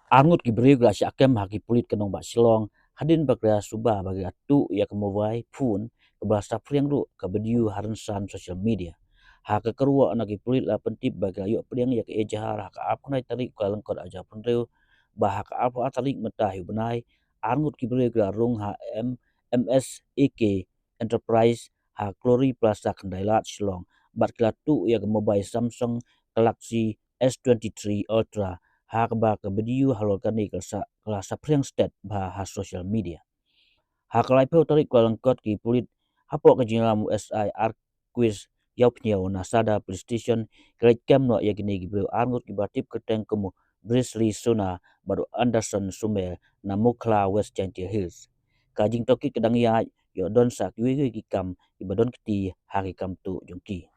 Angut ki beri gra syakem haki pulit kenong ba silong hadin bakra suba bagi atu ya kemovai pun kebalasta priang ru ke bediu harensan social media. Ha ke kerua anak ki pulit la pentip bagi ayo priang ya ke ejahar ha ka ap nai tarik kaleng kod aja penreu bah ha ka ap atarik metahi benai angut ki beri gra rung ha MSEK Enterprise ha klori plasta kendailat silong bat kelatu ya ke mobile Samsung Galaxy S23 Ultra hak ba ke bediu halokani kelasa priang stat ba ha social media hak lai pe tarik kalangkot ki pulit hapo ke jingamu SI quiz yau pniau nasada PlayStation great cam no ya gini gibreu angut ki batip keteng kemu Brisley Suna baru Anderson Sumer na Mukla West Gentil Hills kajing toki kedang ya yo don sak yui ki kam ibadon keti hari kam tu jongki